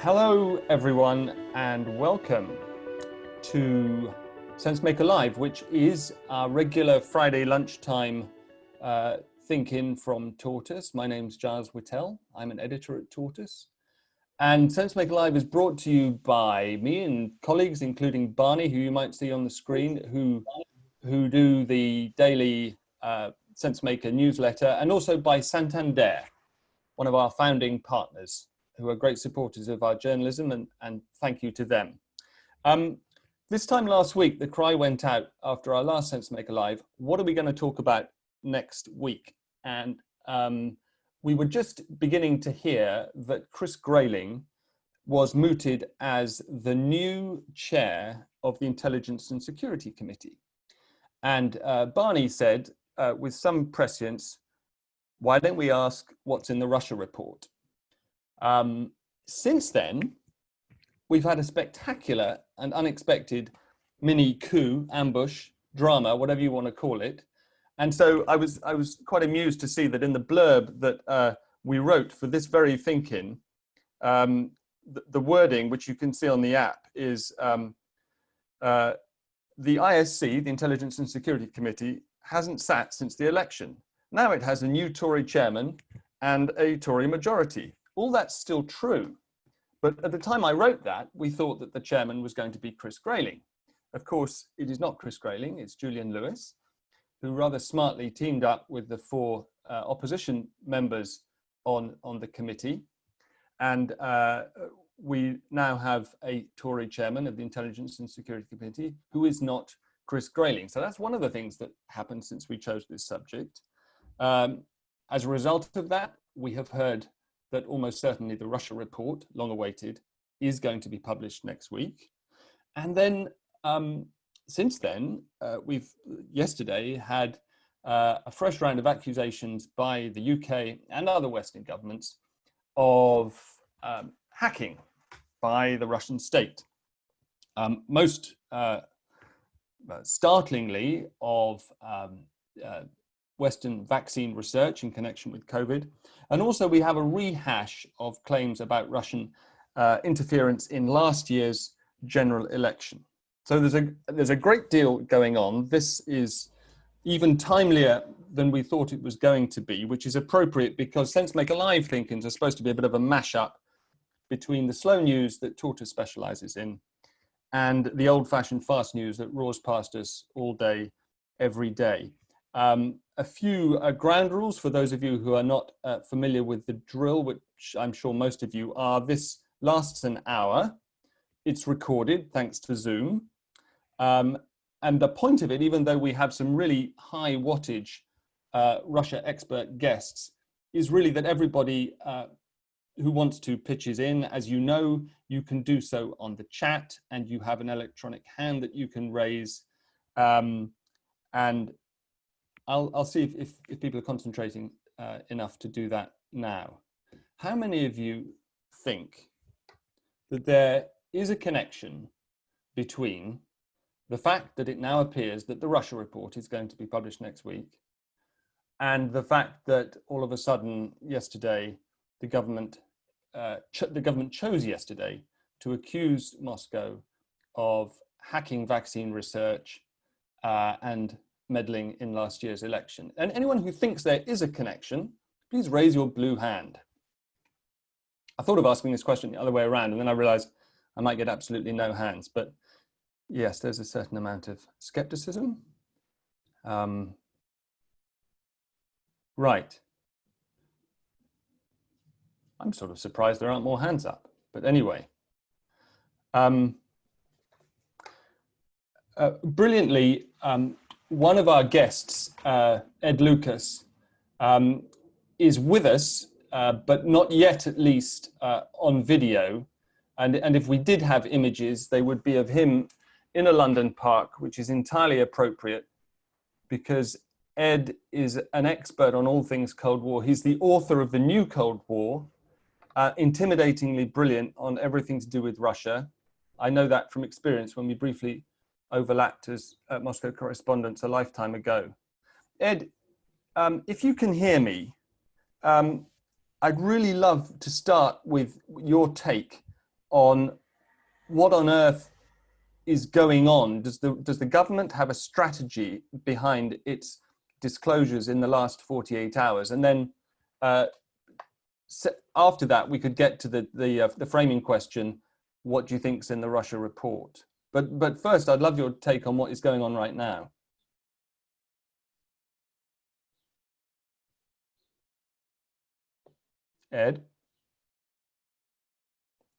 Hello, everyone, and welcome to Sensemaker Live, which is our regular Friday lunchtime think-in from Tortoise. My name's Giles Whittell. I'm an editor at Tortoise. And Sensemaker Live is brought to you by me and colleagues, including Barney, who you might see on the screen, who do the daily Sensemaker newsletter, and also by Santander, one of our founding partners, who are great supporters of our journalism, and thank you to them. This time last week, the cry went out after our last Sensemaker Live, what are we going to talk about next week? And we were just beginning to hear that Chris Grayling was mooted as the new chair of the Intelligence and Security Committee. And Barney said, with some prescience, why don't we ask what's in the Russia report? Since then, we've had a spectacular and unexpected mini coup, ambush, drama, whatever you want to call it. And so I was quite amused to see that in the blurb that we wrote for this very think-in, the wording, which you can see on the app, is the ISC, the Intelligence and Security Committee, hasn't sat since the election. Now it has a new Tory chairman and a Tory majority. All that's still true, but at the time I wrote that, we thought that the chairman was going to be Chris Grayling. Of course, it is not Chris Grayling, it's Julian Lewis, who rather smartly teamed up with the four opposition members on the committee. And we now have a Tory chairman of the Intelligence and Security Committee who is not Chris Grayling. So that's one of the things that happened since we chose this subject. As a result of that, we have heard that almost certainly the Russia report, long awaited, is going to be published next week. And then since then, we've yesterday had a fresh round of accusations by the UK and other Western governments of hacking by the Russian state. Most startlingly of Western vaccine research in connection with COVID. And also we have a rehash of claims about Russian interference in last year's general election. So there's a great deal going on. This is even timelier than we thought it was going to be, which is appropriate because Sensemaker Live think-ins are supposed to be a bit of a mashup between the slow news that Tortoise specialises in and the old-fashioned fast news that roars past us all day, every day. A few ground rules for those of you who are not familiar with the drill, which I'm sure most of you are. This lasts an hour. It's recorded thanks to Zoom. And the point of it, even though we have some really high wattage Russia expert guests, is really that everybody who wants to pitches in. As you know, you can do so on the chat and you have an electronic hand that you can raise. And I'll see if people are concentrating enough to do that now. How many of you think that there is a connection between the fact that it now appears that the Russia report is going to be published next week and the fact that all of a sudden yesterday the government chose yesterday to accuse Moscow of hacking vaccine research and meddling in last year's election? And anyone who thinks there is a connection, please raise your blue hand. I thought of asking this question the other way around, and then I realized I might get absolutely no hands, but yes, there's a certain amount of skepticism. Right. I'm sort of surprised there aren't more hands up, but anyway. Brilliantly, one of our guests, Ed Lucas, is with us, but not yet at least on video. And if we did have images, they would be of him in a London park, which is entirely appropriate because Ed is an expert on all things Cold War. He's the author of The New Cold War, intimidatingly brilliant on everything to do with Russia. I know that from experience when we briefly overlapped as Moscow correspondents a lifetime ago. Ed, if you can hear me, I'd really love to start with your take on what on earth is going on. Does the government have a strategy behind its disclosures in the last 48 hours? And then after that, we could get to the framing question: what do you think's in the Russia report? But first, I'd love your take on what is going on right now. Ed,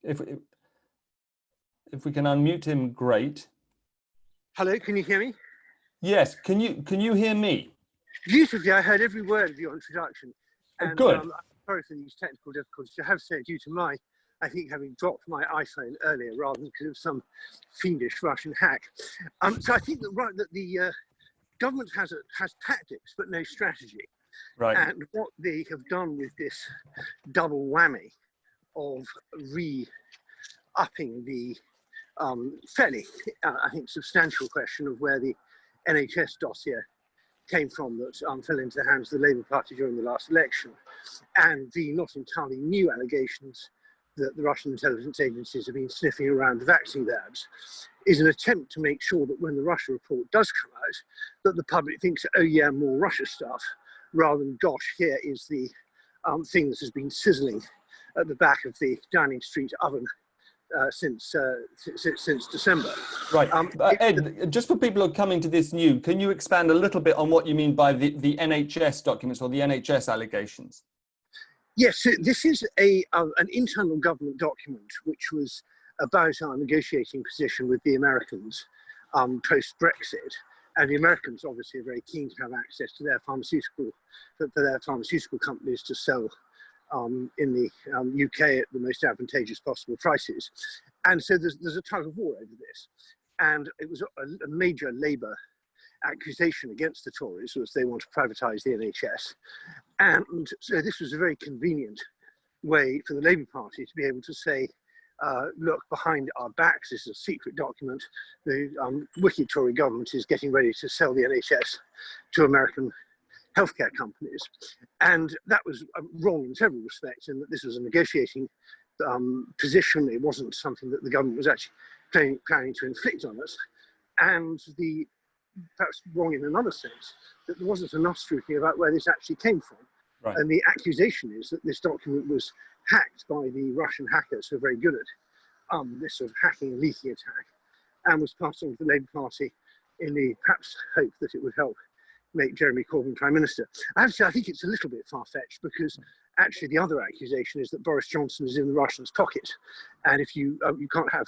if we can unmute him, great. Hello, can you hear me? Yes, can you hear me? Beautifully, I heard every word of your introduction. And, good. I'm sorry for these technical difficulties. I have said, due to my, I think, having dropped my iPhone earlier rather than because of some fiendish Russian hack. So I think that the government has tactics but no strategy. Right. And what they have done with this double whammy of upping the fairly, I think, substantial question of where the NHS dossier came from that fell into the hands of the Labour Party during the last election, and the not entirely new allegations that the Russian intelligence agencies have been sniffing around the vaccine labs, is an attempt to make sure that when the Russia report does come out, that the public thinks, oh yeah, more Russia stuff, rather than, gosh, here is the thing that has been sizzling at the back of the Downing Street oven since December. Right. Ed, just for people who are coming to this new, can you expand a little bit on what you mean by the NHS documents or the NHS allegations? Yes, so this is an internal government document which was about our negotiating position with the Americans post-Brexit. And the Americans obviously are very keen to have access to their pharmaceutical, for their pharmaceutical companies to sell in the UK at the most advantageous possible prices. And so there's a tug of war over this. And it was a major Labour accusation against the Tories, was they want to privatise the NHS. And so this was a very convenient way for the Labour Party to be able to say, look, behind our backs, this is a secret document. The wicked Tory government is getting ready to sell the NHS to American healthcare companies. And that was wrong in several respects, in that this was a negotiating position. It wasn't something that the government was actually planning to inflict on us. And perhaps wrong in another sense, that there wasn't enough scrutiny about where this actually came from. Right. And the accusation is that this document was hacked by the Russian hackers who are very good at this sort of hacking and leaking attack, and was passed on to the Labour Party in the perhaps hope that it would help make Jeremy Corbyn Prime Minister. Actually, I think it's a little bit far-fetched, because actually the other accusation is that Boris Johnson is in the Russians' pocket. And if you can't have,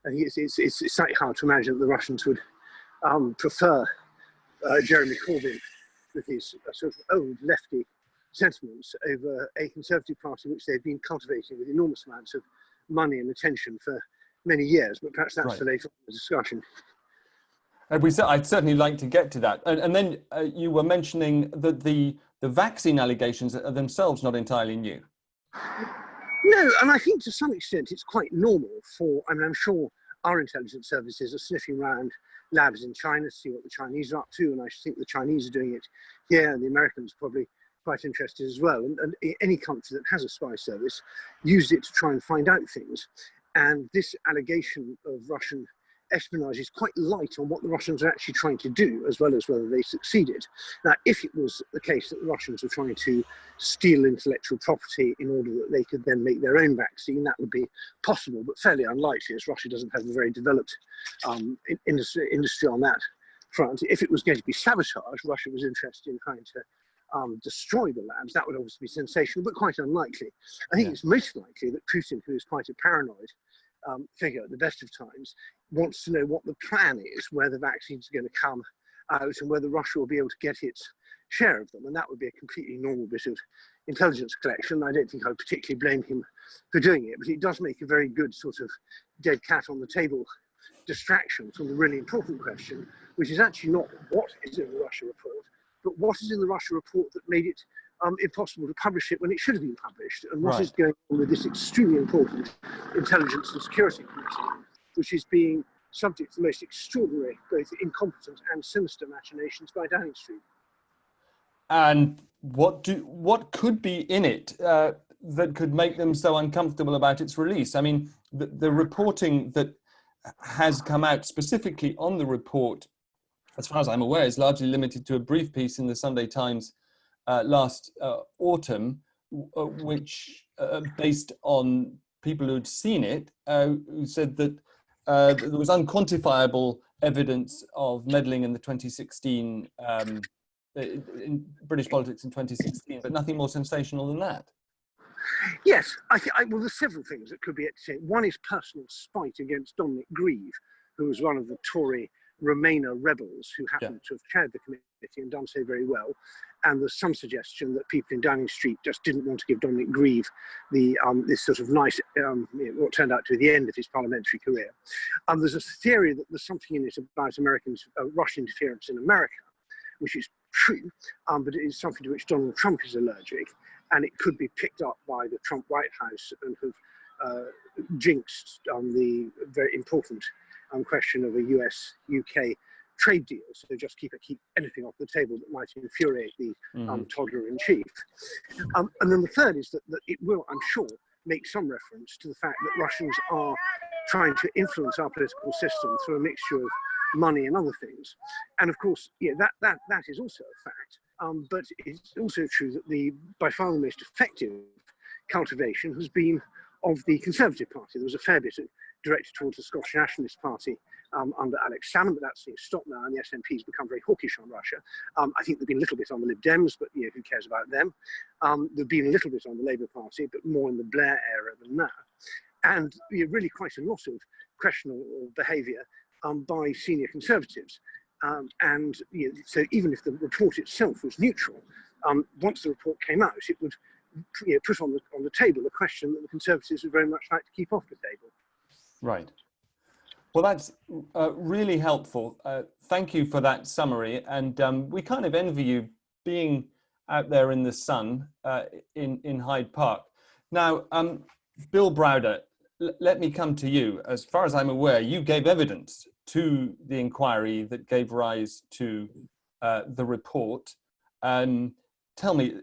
I think it's slightly hard to imagine that the Russians would prefer Jeremy Corbyn with his sort of old lefty sentiments over a Conservative Party which they've been cultivating with enormous amounts of money and attention for many years. But perhaps that's right. for later in the discussion. I'd certainly like to get to that. And then you were mentioning that the vaccine allegations are themselves not entirely new. No, and I think to some extent it's quite normal for, I mean, I'm sure our intelligence services are sniffing around labs in China to see what the Chinese are up to, and I think the Chinese are doing it here, and the Americans are probably quite interested as well. And any country that has a spy service uses it to try and find out things. And this allegation of Russian espionage is quite light on what the Russians are actually trying to do, as well as whether they succeeded. Now, if it was the case that the Russians were trying to steal intellectual property in order that they could then make their own vaccine, that would be possible, but fairly unlikely, as Russia doesn't have a very developed industry on that front. If it was going to be sabotage, Russia was interested in trying to destroy the labs. That would obviously be sensational, but quite unlikely. I think it's most likely that Putin, who is quite a paranoid figure at the best of times, wants to know what the plan is, where the vaccines are going to come out, and whether Russia will be able to get its share of them. And that would be a completely normal bit of intelligence collection. I don't think I would particularly blame him for doing it, but it does make a very good sort of dead cat on the table distraction from the really important question, which is actually not what is in the Russia report, but what is in the Russia report that made it impossible to publish it when it should have been published, and what is going on with this extremely important Intelligence and Security Committee, which is being subject to the most extraordinary, both incompetent and sinister machinations by Downing Street. And what could be in it that could make them so uncomfortable about its release? I mean, the reporting that has come out specifically on the report, as far as I'm aware, is largely limited to a brief piece in the Sunday Times last autumn, which based on people who'd seen it, who said that there was unquantifiable evidence of meddling in the 2016 in British politics in 2016, but nothing more sensational than that. Yes, well, there's several things that could be at stake. One is personal spite against Dominic Grieve, who was one of the Tory Remainer rebels who happened to have chaired the committee and done so very well. And there's some suggestion that people in Downing Street just didn't want to give Dominic Grieve the this sort of nice, what turned out to be the end of his parliamentary career. There's a theory that there's something in it about Russian interference in America, which is true, but it is something to which Donald Trump is allergic, and it could be picked up by the Trump White House and have jinxed the very important question of a US-UK trade deal. So just keep anything off the table that might infuriate the toddler-in-chief. And then the third is that it will, I'm sure, make some reference to the fact that Russians are trying to influence our political system through a mixture of money and other things. And of course, that is also a fact. But it's also true that by far the most effective cultivation has been of the Conservative Party. There was a fair bit directed towards the Scottish Nationalist Party under Alex Salmond, but that's stopped now, and the SNP's become very hawkish on Russia. I think there's been a little bit on the Lib Dems, but who cares about them? There's been a little bit on the Labour Party, but more in the Blair era than now. And really quite a lot of questionable behaviour by senior Conservatives. So even if the report itself was neutral, once the report came out, it would put on the table a question that the Conservatives would very much like to keep off the table. Right. Well, that's really helpful. Thank you for that summary. And we kind of envy you being out there in the sun in Hyde Park. Now, Bill Browder, let me come to you. As far as I'm aware, you gave evidence to the inquiry that gave rise to the report. Tell me,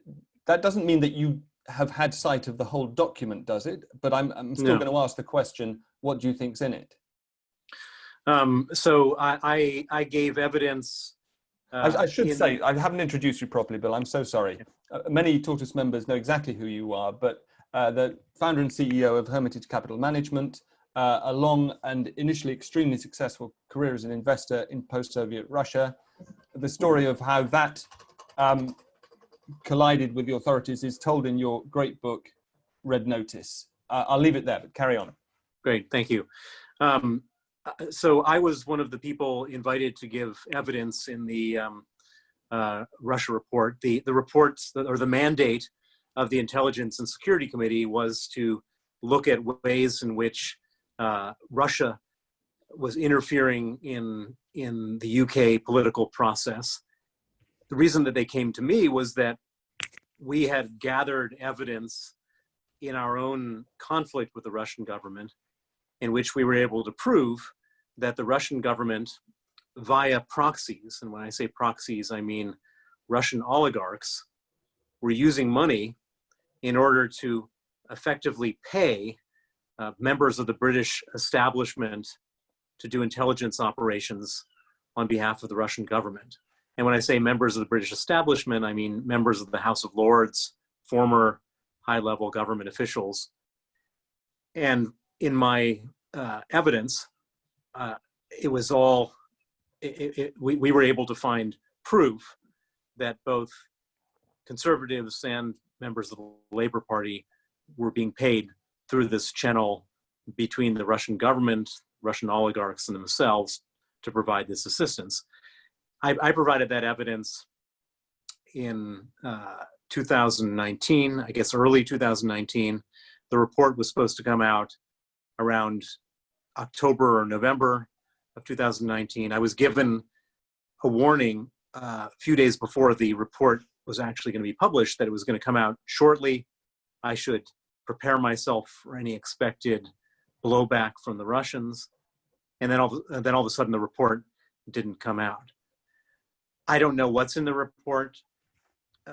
that doesn't mean that you have had sight of the whole document, does it? But I'm still going to ask the question, what do you think's in it? So I gave evidence. I should say, I haven't introduced you properly, Bill. I'm so sorry. Many Tortoise members know exactly who you are, but the founder and CEO of Hermitage Capital Management, a long and initially extremely successful career as an investor in post-Soviet Russia. The story of how that collided with the authorities is told in your great book, Red Notice. I'll leave it there, but carry on. Great, thank you. So I was one of the people invited to give evidence in the Russia report. The reports, or the mandate of the Intelligence and Security Committee was to look at ways in which Russia was interfering in the UK political process. The reason that they came to me was that we had gathered evidence in our own conflict with the Russian government in which we were able to prove that the Russian government, via proxies, and when I say proxies, I mean Russian oligarchs, were using money in order to effectively pay members of the British establishment to do intelligence operations on behalf of the Russian government. And when I say members of the British establishment, I mean members of the House of Lords, former high-level government officials. And in my evidence, it was all, we were able to find proof that both conservatives and members of the Labour Party were being paid through this channel between the Russian government, Russian oligarchs and themselves to provide this assistance. I provided that evidence in 2019, I guess early 2019. The report was supposed to come out around October or November of 2019. I was given a warning a few days before the report was actually going to be published that it was going to come out shortly. I should prepare myself for any expected blowback from the Russians. And then all of a sudden the report didn't come out. I don't know what's in the report.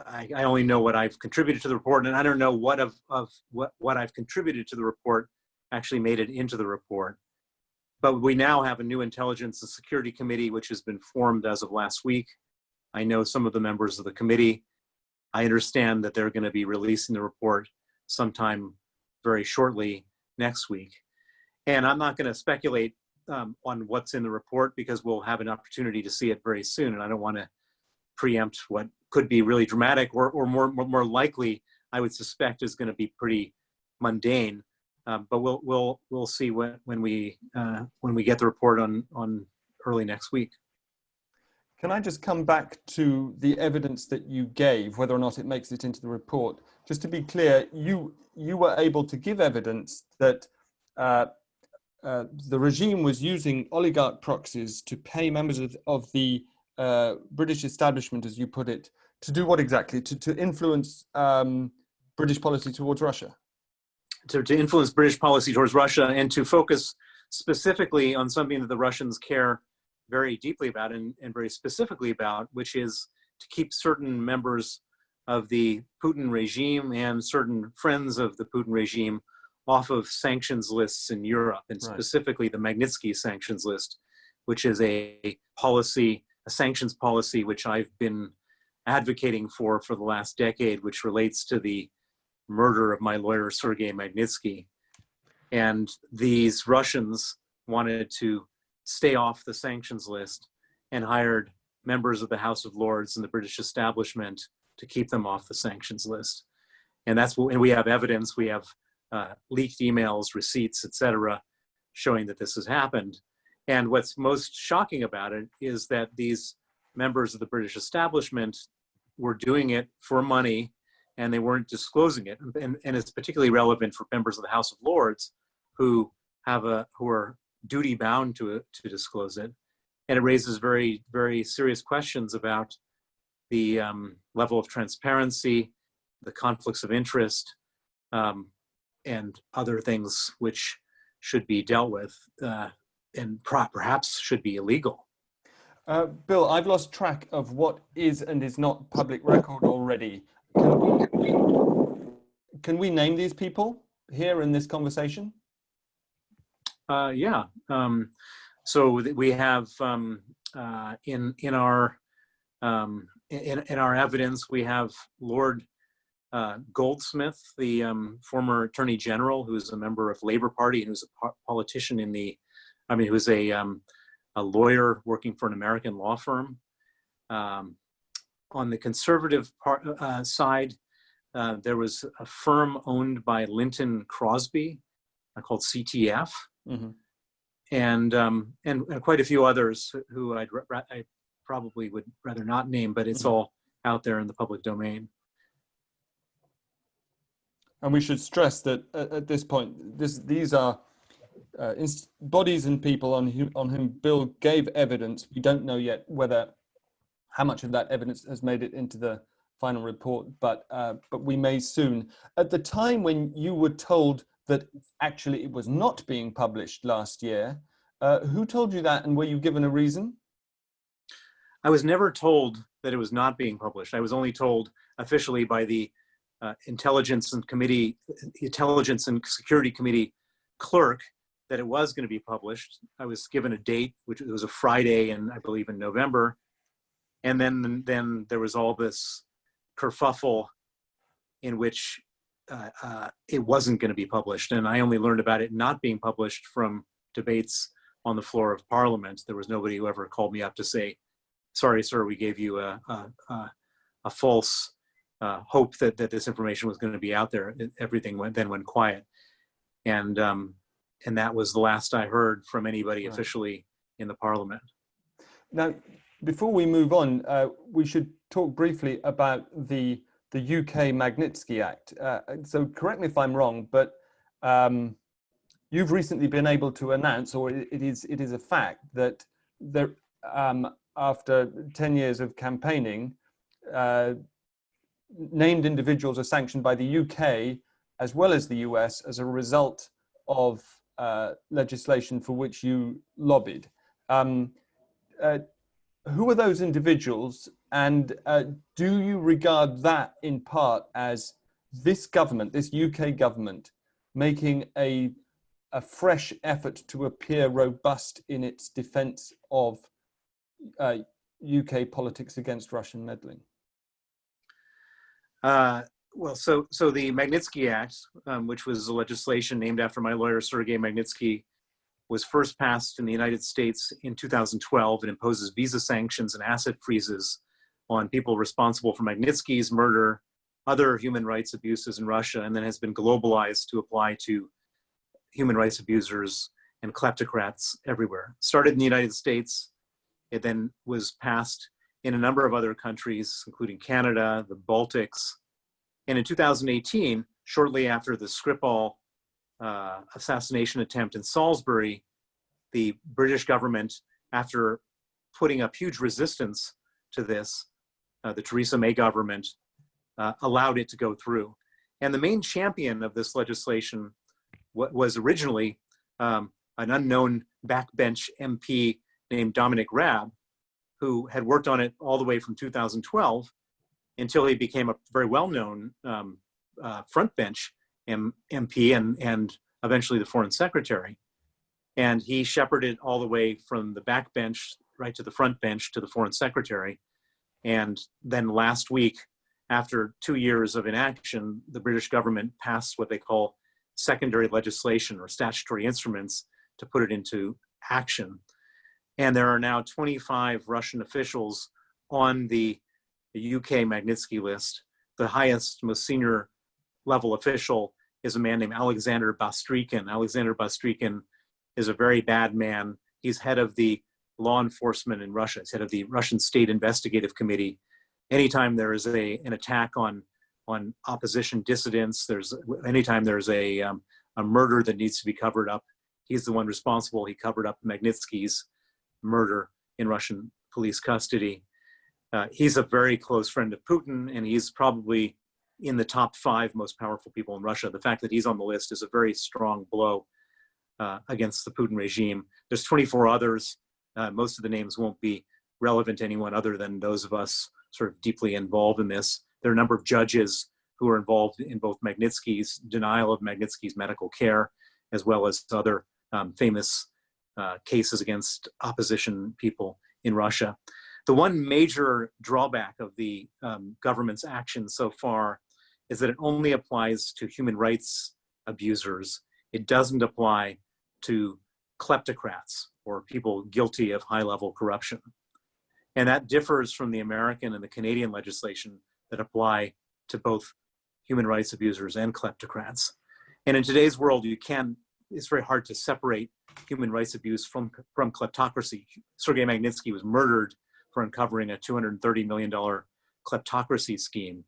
I only know what I've contributed to the report, and I don't know what I've contributed to the report actually made it into the report. But we now have a new Intelligence and Security Committee, which has been formed as of last week. I know some of the members of the committee. I understand that they're going to be releasing the report sometime very shortly next week. And I'm not going to speculate on what's in the report because we'll have an opportunity to see it very soon. And I don't want to preempt what could be really dramatic or more likely, I would suspect, is going to be pretty mundane. But we'll see when we get the report on early next week. Can I just come back to the evidence that you gave, whether or not it makes it into the report? Just to be clear, you were able to give evidence that the regime was using oligarch proxies to pay members of the British establishment, as you put it, to do what exactly? To influence British policy towards Russia? To influence British policy towards Russia and to focus specifically on something that the Russians care very deeply about and very specifically about, which is to keep certain members of the Putin regime and certain friends of the Putin regime off of sanctions lists in Europe, and specifically the Magnitsky sanctions list, which is a sanctions policy which I've been advocating for the last decade, which relates to the murder of my lawyer, Sergei Magnitsky. And these Russians wanted to stay off the sanctions list and hired members of the House of Lords and the British establishment to keep them off the sanctions list. And and we have evidence, we have leaked emails, receipts, etc., showing that this has happened. And what's most shocking about it is that these members of the British establishment were doing it for money and they weren't disclosing it. And it's particularly relevant for members of the House of Lords who are duty bound to disclose it. And it raises very, very serious questions about the level of transparency, the conflicts of interest, and other things which should be dealt with and perhaps should be illegal. Bill, I've lost track of what is and is not public record already. Can we name these people here in this conversation? Yeah. So we have in our evidence, we have Lord Goldsmith, the former Attorney General, who is a member of Labour Party and who's a politician who's a lawyer working for an American law firm. On the conservative side, there was a firm owned by Linton Crosby called CTF, mm-hmm. and quite a few others who I probably would rather not name, but it's mm-hmm. all out there in the public domain. And we should stress that at this point, these are bodies and people on whom Bill gave evidence. We don't know yet how much of that evidence has made it into the final report, but we may soon. At the time when you were told that actually it was not being published last year, who told you that, and were you given a reason? I was never told that it was not being published. I was only told officially by the Intelligence and Security Committee clerk that it was going to be published. I was given a date, which was a Friday, and I believe in November. And then there was all this kerfuffle in which it wasn't going to be published. And I only learned about it not being published from debates on the floor of Parliament. There was nobody who ever called me up to say, "Sorry, sir, we gave you a false hope that this information was going to be out there." Everything went quiet. And that was the last I heard from anybody right. officially in the Parliament. Now, before we move on, we should talk briefly about the UK Magnitsky Act. So correct me if I'm wrong, but you've recently been able to announce, or it is a fact, that there, after 10 years of campaigning, named individuals are sanctioned by the UK as well as the US as a result of legislation for which you lobbied. Who are those individuals, and do you regard that in part as this government, this UK government, making a a fresh effort to appear robust in its defense of UK politics against Russian meddling? Well, so the Magnitsky Act, which was a legislation named after my lawyer, Sergei Magnitsky, was first passed in the United States in 2012. It imposes visa sanctions and asset freezes on people responsible for Magnitsky's murder, other human rights abuses in Russia, and then has been globalized to apply to human rights abusers and kleptocrats everywhere. Started in the United States. It then was passed in a number of other countries, including Canada, the Baltics. And in 2018, shortly after the Skripal assassination attempt in Salisbury, the British government, after putting up huge resistance to this, the Theresa May government allowed it to go through. And the main champion of this legislation was originally an unknown backbench MP named Dominic Raab, who had worked on it all the way from 2012 until he became a very well-known frontbench MP and eventually the foreign secretary. And he shepherded all the way from the backbench right to the front bench to the foreign secretary. And then last week, after 2 years of inaction, the British government passed what they call secondary legislation or statutory instruments to put it into action. And there are now 25 Russian officials on the UK Magnitsky list. The highest, most senior level official is a man named Alexander Bastrykin. Alexander Bastrykin is a very bad man. He's head of the law enforcement in Russia. He's head of the Russian State Investigative Committee. Anytime there is an attack on opposition dissidents, anytime there's a murder that needs to be covered up, he's the one responsible. He covered up Magnitsky's murder in Russian police custody. He's a very close friend of Putin, and he's probably in the top 5 most powerful people in Russia. The fact that he's on the list is a very strong blow against the Putin regime. There's 24 others. Most of the names won't be relevant to anyone other than those of us sort of deeply involved in this. There are a number of judges who are involved in both Magnitsky's denial of Magnitsky's medical care, as well as other famous cases against opposition people in Russia. The one major drawback of the government's action so far is that it only applies to human rights abusers. It doesn't apply to kleptocrats or people guilty of high-level corruption. And that differs from the American and the Canadian legislation that apply to both human rights abusers and kleptocrats. And in today's world, it's very hard to separate human rights abuse from kleptocracy. Sergei Magnitsky was murdered for uncovering a $230 million kleptocracy scheme.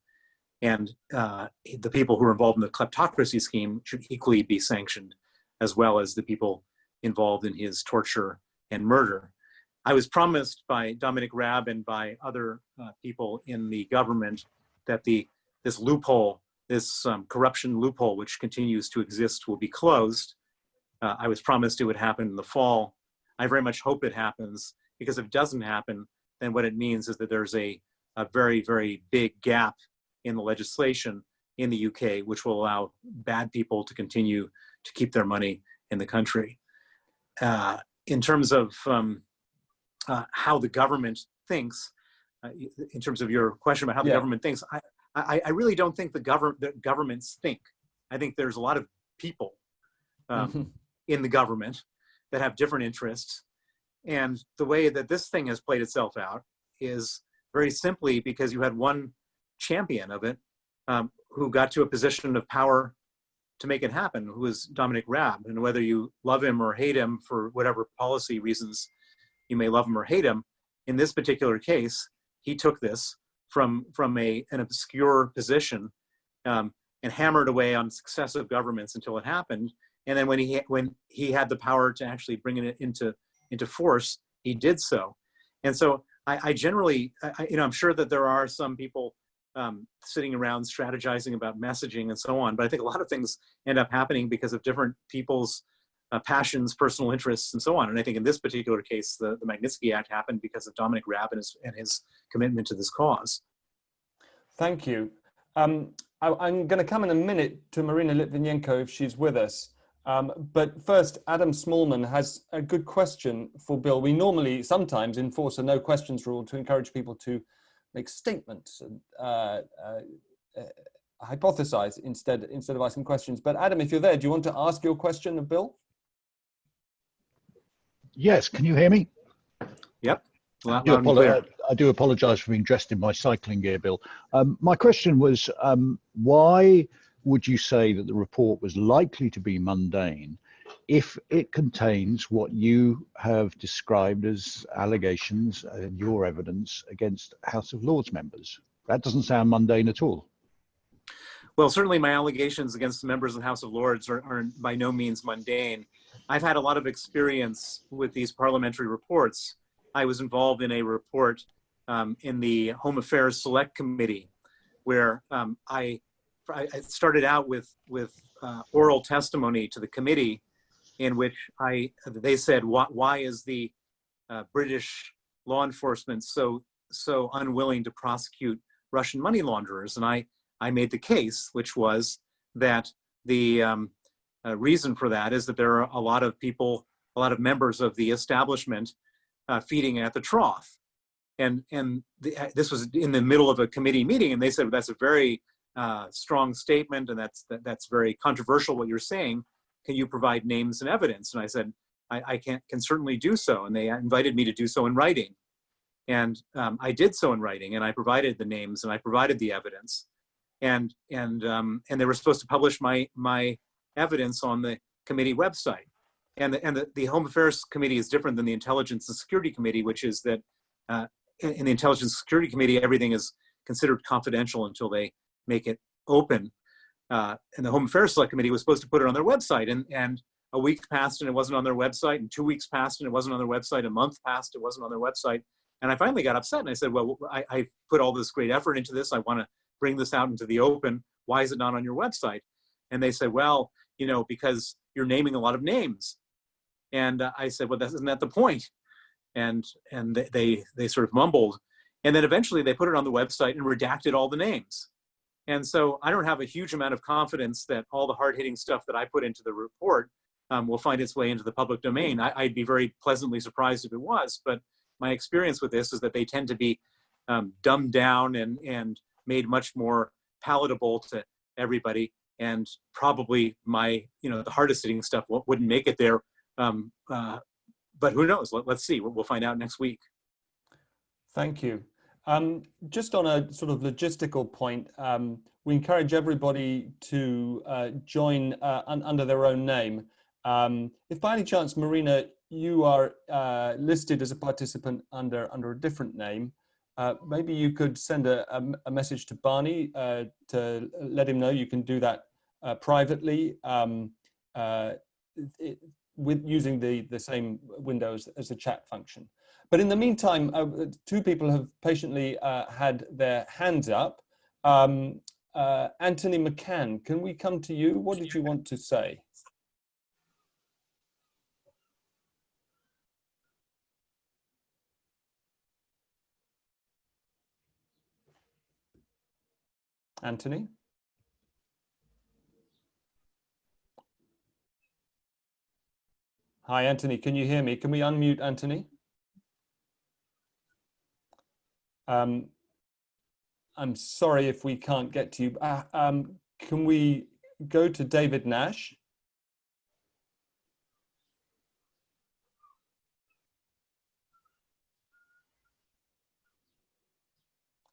And the people who are involved in the kleptocracy scheme should equally be sanctioned, as well as the people involved in his torture and murder. I was promised by Dominic Raab and by other people in the government that this loophole, this corruption loophole, which continues to exist, will be closed. I was promised it would happen in the fall. I very much hope it happens, because if it doesn't happen, then what it means is that there's a very, very big gap in the legislation in the UK, which will allow bad people to continue to keep their money in the country. In terms of how the government thinks, in terms of your question about how the government thinks, I really don't think the governments think. I think there's a lot of people in the government that have different interests. And the way that this thing has played itself out is very simply because you had one champion of it who got to a position of power to make it happen, who was Dominic Raab. And whether you love him or hate him for whatever policy reasons you may love him or hate him, in this particular case, he took this from an obscure position and hammered away on successive governments until it happened. And then when he had the power to actually bring it into force, he did so. And so I generally, I'm sure that there are some people sitting around strategizing about messaging and so on, but I think a lot of things end up happening because of different people's passions, personal interests, and so on. And I think in this particular case, the Magnitsky Act happened because of Dominic Raab and his commitment to this cause. Thank you. I'm going to come in a minute to Marina Litvinenko if she's with us. But first, Adam Smallman has a good question for Bill. We normally sometimes enforce a no questions rule to encourage people to make statements and hypothesize instead of asking questions. But Adam, if you're there, do you want to ask your question of Bill? Yes, can you hear me? Yep. I do apologize for being dressed in my cycling gear, Bill. My question was, why would you say that the report was likely to be mundane if it contains what you have described as allegations and your evidence against House of Lords members? That doesn't sound mundane at all. Well, certainly my allegations against the members of the House of Lords are by no means mundane. I've had a lot of experience with these parliamentary reports. I was involved in a report in the Home Affairs Select Committee, where I started out with oral testimony to the committee, in which they said, why is the British law enforcement so unwilling to prosecute Russian money launderers? And I made the case, which was that the reason for that is that there are a lot of people, a lot of members of the establishment feeding at the trough. And this was in the middle of a committee meeting, and they said, well, that's a very strong statement, and that's very controversial what you're saying. Can you provide names and evidence? And I said, I can certainly do so. And they invited me to do so in writing. And I did so in writing, and I provided the names and I provided the evidence. And they were supposed to publish my evidence on the committee website. And the Home Affairs Committee is different than the Intelligence and Security Committee, which is that in the Intelligence and Security Committee, everything is considered confidential until they make it open. And the Home Affairs Select Committee was supposed to put it on their website, and a week passed and it wasn't on their website, and 2 weeks passed and it wasn't on their website, a month passed, it wasn't on their website. And I finally got upset and I said, well, I put all this great effort into this. I want to bring this out into the open. Why is it not on your website? And they said, well, because you're naming a lot of names. And I said, well, isn't that the point? And they sort of mumbled. And then eventually they put it on the website and redacted all the names. And so I don't have a huge amount of confidence that all the hard-hitting stuff that I put into the report will find its way into the public domain. I'd be very pleasantly surprised if it was, but my experience with this is that they tend to be dumbed down and made much more palatable to everybody. And probably the hardest hitting stuff wouldn't make it there. But who knows? Let's see. We'll find out next week. Thank you. Just on a sort of logistical point, we encourage everybody to join under their own name. If by any chance, Marina, you are listed as a participant under a different name, maybe you could send a message to Barney to let him know you can do that privately with using the same windows as the chat function. But in the meantime, two people have patiently had their hands up. Anthony McCann, can we come to you? What did you want to say? Anthony? Hi, Anthony, can you hear me? Can we unmute Anthony? I'm sorry if we can't get to you. Can we go to David Nash?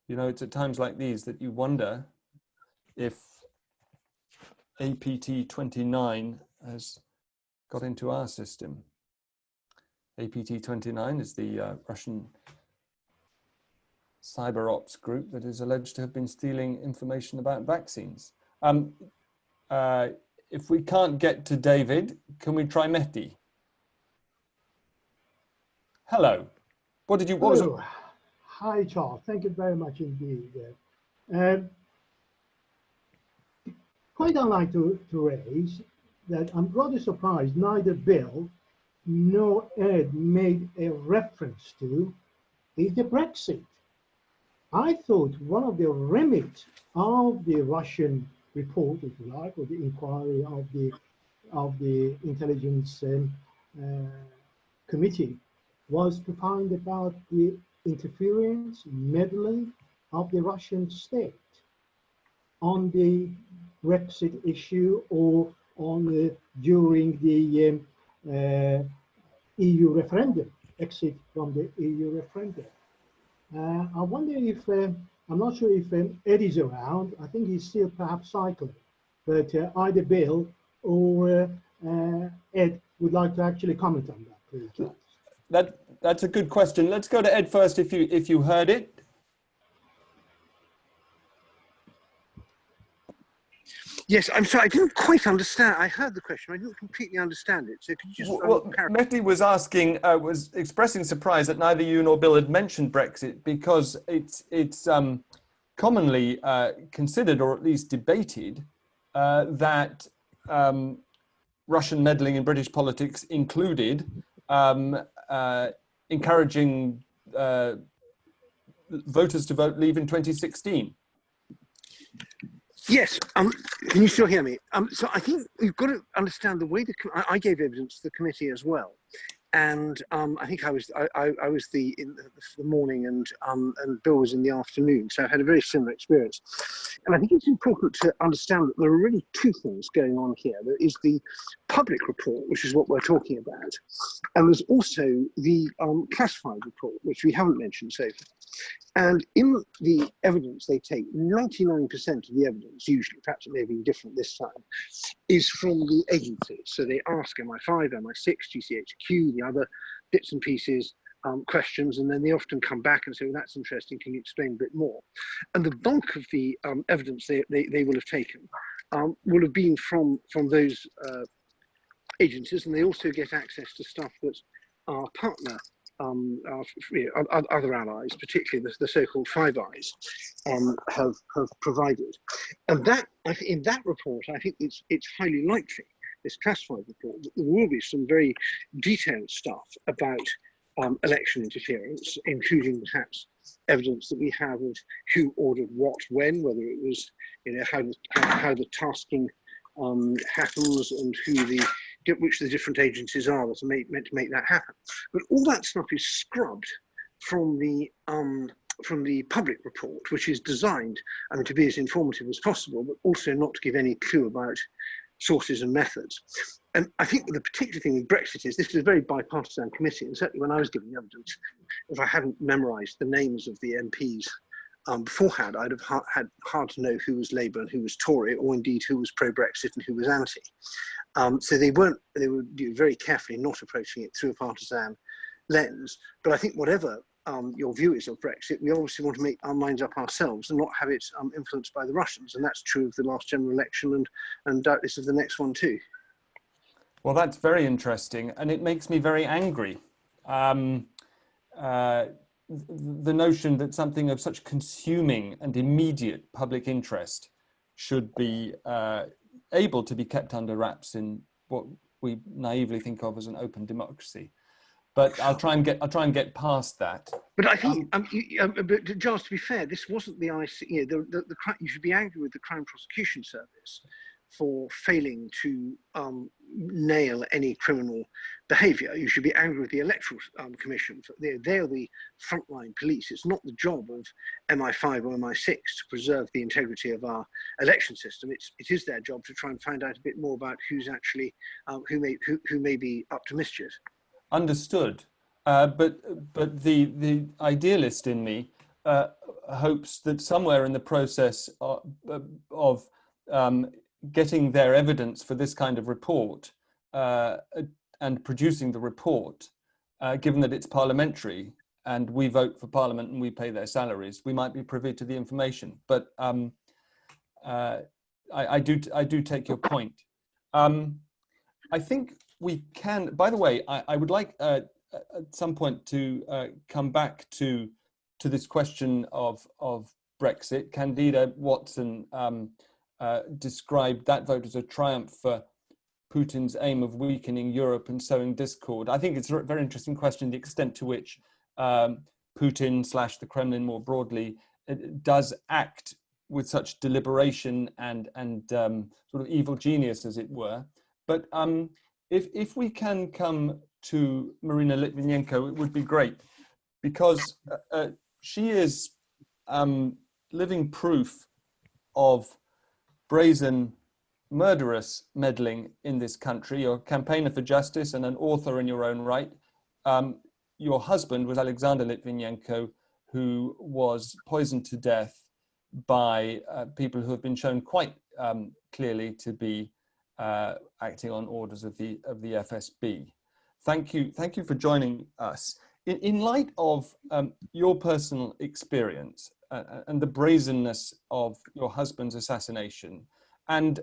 It's at times like these that you wonder if APT 29 has got into our system. APT 29 is the Russian cyber ops group that is alleged to have been stealing information about vaccines. If we can't get to David, can we try Mehdi? Hello. Hello. Hi, Charles. Thank you very much indeed. Point I'd like to raise that I'm rather surprised neither Bill nor Ed made a reference to is the Brexit. I thought one of the remit of the Russian report, if you like, or the inquiry of the of the intelligence committee was to find about the interference, meddling of the Russian state on the Brexit issue or on during the EU referendum, exit from the EU referendum. I wonder if, I'm not sure if Ed is around. I think he's still perhaps cycling, but either Bill or Ed would like to actually comment on that, please. That's a good question. Let's go to Ed first if you heard it. Yes, I'm sorry, I didn't quite understand. I heard the question, I didn't completely understand it. So could you just... Well, Mehdi was asking, was expressing surprise that neither you nor Bill had mentioned Brexit because it's commonly considered, or at least debated, that Russian meddling in British politics included encouraging voters to vote leave in 2016. Yes, can you still hear me? So I think we've got to understand the way I gave evidence to the committee as well. And I think I was in the morning and Bill was in the afternoon. So I had a very similar experience. And I think it's important to understand that there are really two things going on here. There is the public report, which is what we're talking about. And there's also the classified report, which we haven't mentioned so far. And in the evidence they take, 99% of the evidence, usually, perhaps it may have been different this time, is from the agencies. So they ask MI5, MI6, GCHQ, the other bits and pieces, questions, and then they often come back and say, well, that's interesting, can you explain a bit more? And the bulk of the evidence they will have taken will have been from those agencies, and they also get access to stuff that our partner other allies, particularly the so-called Five Eyes, have provided. And that, in that report, I think it's highly likely, this classified report, that there will be some very detailed stuff about election interference, including perhaps evidence that we have of who ordered what when, whether it was, how the tasking happens and which the different agencies are that are meant to make that happen. But all that stuff is scrubbed from the public report, which is designed, to be as informative as possible, but also not to give any clue about sources and methods. And I think the particular thing with Brexit is this is a very bipartisan committee, and certainly when I was giving evidence, if I hadn't memorised the names of the MPs beforehand, I'd have had hard to know who was Labour and who was Tory, or indeed who was pro-Brexit and who was anti. So they were very carefully not approaching it through a partisan lens. But I think whatever your view is of Brexit, we obviously want to make our minds up ourselves and not have it influenced by the Russians. And that's true of the last general election and doubtless of the next one too. Well, that's very interesting, and it makes me very angry. The notion that something of such consuming and immediate public interest should be able to be kept under wraps in what we naively think of as an open democracy. But I'll try and get past that. But I think, but Giles, to be fair, this wasn't the IC. You should be angry with the Crown Prosecution Service for failing to nail any criminal behaviour. You should be angry with the Electoral Commission. They're the frontline police. It's not the job of MI5 or MI6 to preserve the integrity of our election system. It is their job to try and find out a bit more about who's actually who may be up to mischief. Understood. But the idealist in me hopes that somewhere in the process of getting their evidence for this kind of report and producing the report, given that it's parliamentary and we vote for Parliament and we pay their salaries, we might be privy to the information. But I do take your point. I think we can. By the way, I would like at some point to come back to this question of Brexit. Candida Watson described that vote as a triumph for Putin's aim of weakening Europe and sowing discord. I think it's a very interesting question, the extent to which Putin / the Kremlin more broadly does act with such deliberation and sort of evil genius, as it were, But if we can come to Marina Litvinenko, it would be great, because she is living proof of brazen, murderous meddling in this country. You're a campaigner for justice and an author in your own right. Your husband was Alexander Litvinenko, who was poisoned to death by people who have been shown quite clearly to be acting on orders of the FSB. Thank you for joining us. In light of your personal experience and the brazenness of your husband's assassination, and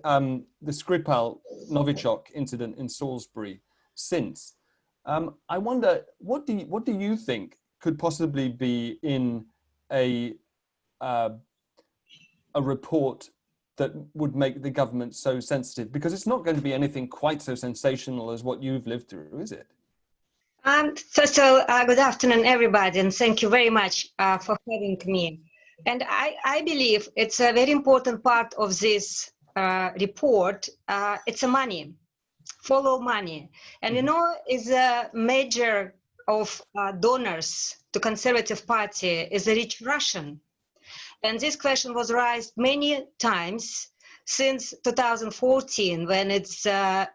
the Skripal Novichok incident in Salisbury since, I wonder, what do you think could possibly be in a report that would make the government so sensitive? Because it's not going to be anything quite so sensational as what you've lived through, is it? First of all, good afternoon, everybody, and thank you very much for having me. And I believe it's a very important part of this report. It's a money, follow money. And you know, is a major of donors to Conservative Party is a rich Russian. And this question was raised many times since 2014, when it's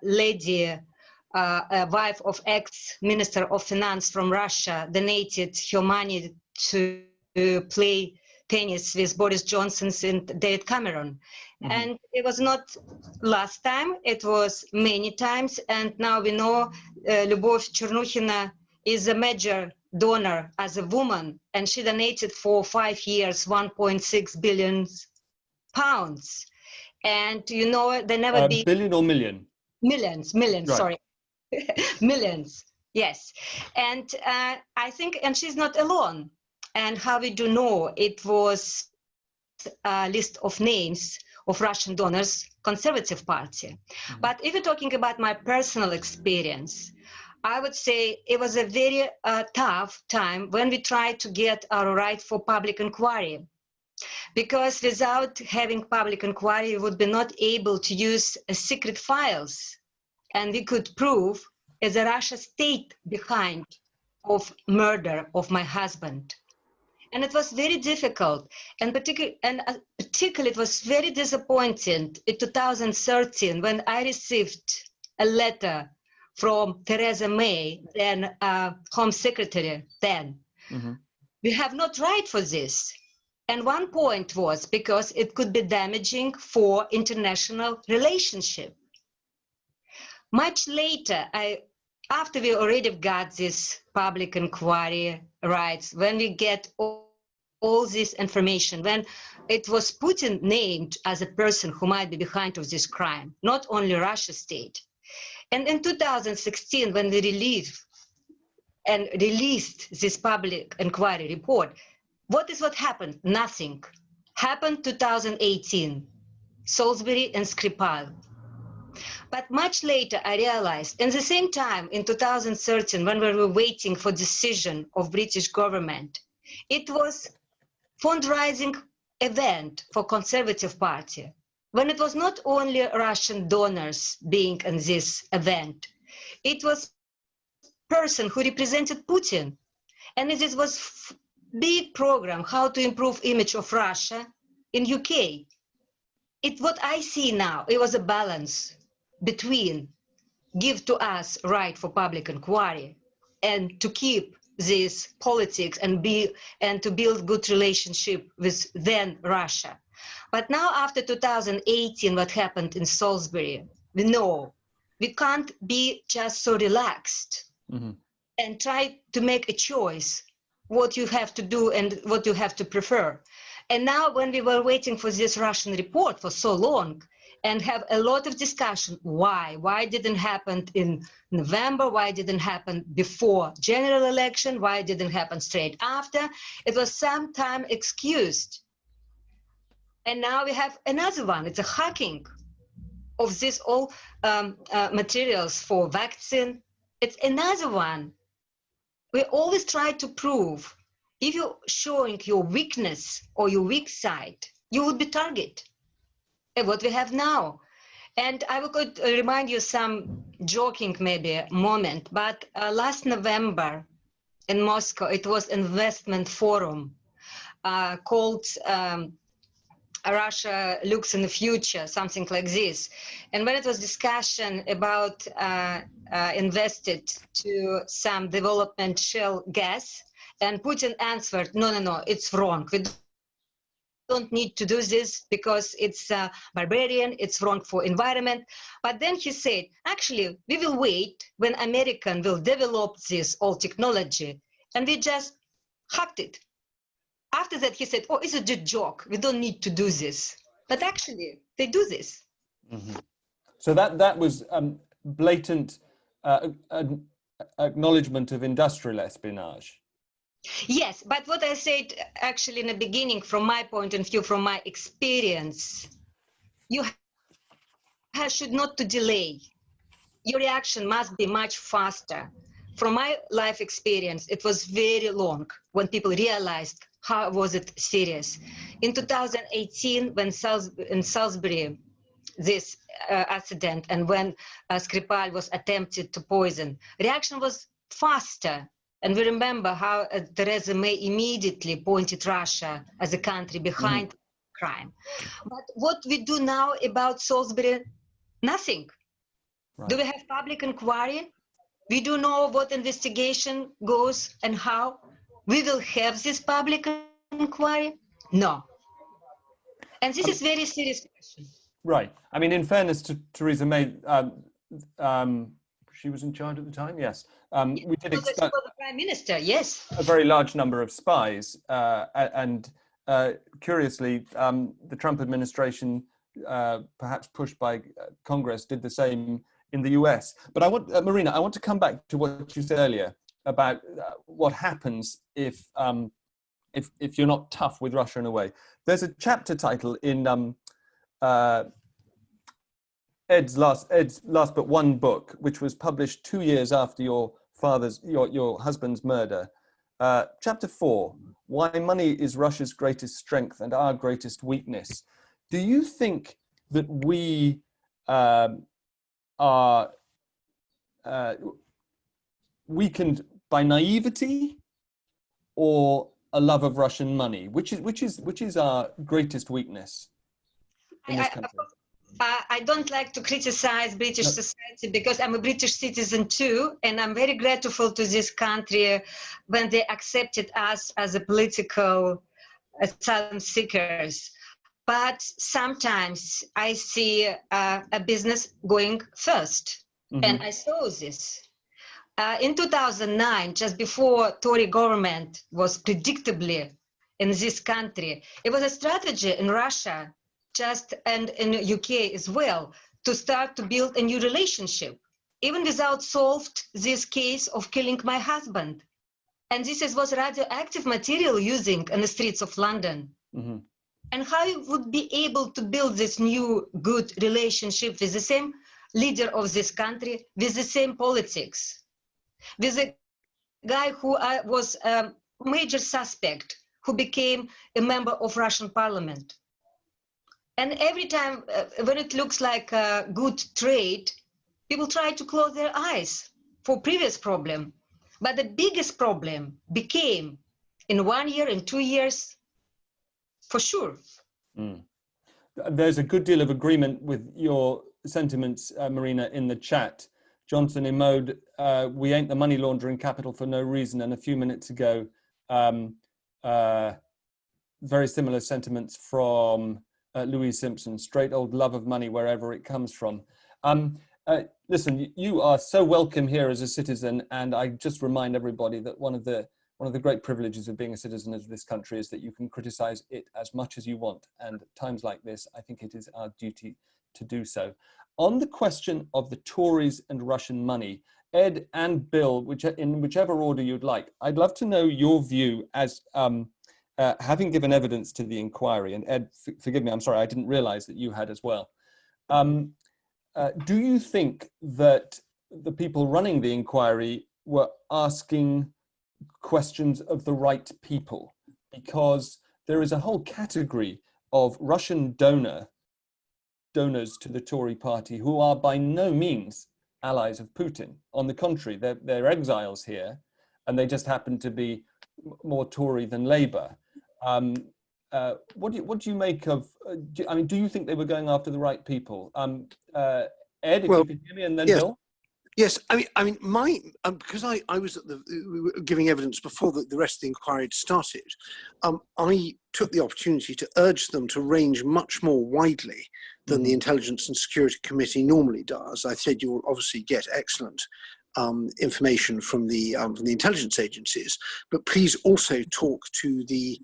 lady, a wife of ex-minister of finance from Russia, donated her money to play tennis with Boris Johnson and David Cameron. And it was not last time, it was many times. And now we know Lyubov Chernukhina is a major donor as a woman, and she donated for 5 years 1.6 billion pounds. And you know, there never be billion or million? Millions, right. Sorry. Millions, yes. And I think, and she's not alone. And how we do know, it was a list of names of Russian donors, Conservative Party. But if you're talking about my personal experience, I would say it was a very tough time when we tried to get our right for public inquiry. Because without having public inquiry, we would be not able to use secret files. And we could prove is a Russia state behind of murder of my husband. And it was very difficult, and particularly it was very disappointing in 2013 when I received a letter from Theresa May, then Home Secretary then. We have not right for this. And one point was because it could be damaging for international relationship. Much later, after we already got this public inquiry rights, when we get all this information, when it was Putin named as a person who might be behind of this crime, not only Russia state. And in 2016, when we released this public inquiry report, what happened? Nothing. Happened 2018, Salisbury and Skripal. But much later, I realized, in the same time, in 2013, when we were waiting for decision of British government, it was fundraising event for Conservative Party, when it was not only Russian donors being in this event, it was person who represented Putin. And this was big program, how to improve image of Russia in UK. What I see now, it was a balance between give to us right for public inquiry and to keep this politics and to build good relationship with then Russia. But now after 2018, what happened in Salisbury, we know we can't be just so relaxed and try to make a choice what you have to do and what you have to prefer. And now when we were waiting for this Russian report for so long and have a lot of discussion, why didn't happen in November, why didn't happen before general election, why didn't happen straight after, it was sometime excused. And now we have another one, it's a hacking of this all materials for vaccine. It's another one. We always try to prove if you're showing your weakness or your weak side, you would be targeted. And what we have now. And I could remind you some joking maybe moment, but last November in Moscow, it was investment forum called Russia Looks in the Future, something like this. And when it was discussion about invested to some development shale gas, and Putin answered, no, it's wrong. We don't need to do this because it's barbarian, it's wrong for environment. But then he said, actually, we will wait when American will develop this old technology, and we just hacked it. After that, he said, oh, it's a joke. We don't need to do this. But actually, they do this. Mm-hmm. So that was blatant acknowledgement of industrial espionage. Yes, but what I said actually in the beginning, from my point of view, from my experience, you should not to delay. Your reaction must be much faster. From my life experience, it was very long when people realized how was it serious. In 2018, when in Salisbury, this accident, and when Skripal was attempted to poison, reaction was faster. And we remember how Theresa May immediately pointed Russia as a country behind crime. But what we do now about Salisbury? Nothing. Right. Do we have public inquiry? We do know what investigation goes and how. We will have this public inquiry? No. And this is very serious question. Right. I mean, in fairness to Theresa May, she was in charge at the time, yes. We did expect the Prime Minister, yes. A very large number of spies. And curiously, the Trump administration, perhaps pushed by Congress, did the same in the US. But I want, Marina, I want to come back to what you said earlier about what happens if you're not tough with Russia in a way. There's a chapter title in Ed's last but one book, which was published 2 years after your husband's murder. Chapter 4, Why Money is Russia's Greatest Strength and Our Greatest Weakness. Do you think that we are weakened by naivety or a love of Russian money? Which is our greatest weakness in this country? I don't like to criticize British society because I'm a British citizen too, and I'm very grateful to this country when they accepted us as a political asylum seekers. But sometimes I see a business going first, and I saw this. In 2009, just before Tory government was predictably in this country, it was a strategy in Russia and in the UK as well, to start to build a new relationship, even without solved this case of killing my husband. And this was radioactive material using in the streets of London. And how you would be able to build this new good relationship with the same leader of this country, with the same politics, with a guy who was a major suspect, who became a member of Russian parliament. And every time when it looks like a good trade, people try to close their eyes for previous problem. But the biggest problem became in 1 year, in 2 years, for sure. There's a good deal of agreement with your sentiments, Marina, in the chat. Johnson in mode, we ain't the money laundering capital for no reason. And a few minutes ago, very similar sentiments from Louise Simpson, straight old love of money wherever it comes from. Listen, you are so welcome here as a citizen, and I just remind everybody that one of the great privileges of being a citizen of this country is that you can criticize it as much as you want, and at times like this, I think it is our duty to do so. On the question of the Tories and Russian money, Ed and Bill, in whichever order you'd like, I'd love to know your view as having given evidence to the inquiry, and Ed, forgive me, I'm sorry, I didn't realize that you had as well. Do you think that the people running the inquiry were asking questions of the right people? Because there is a whole category of Russian donor donors to the Tory party who are by no means allies of Putin. On the contrary, they're exiles here, and they just happen to be more Tory than Labour. What do you make of? Do you think they were going after the right people? Ed, if you could hear me, and then yes. Bill. Yes, my because I was at giving evidence before the rest of the inquiry had started. I took the opportunity to urge them to range much more widely than the Intelligence and Security Committee normally does. I said you'll obviously get excellent information from the intelligence agencies, but please also talk to the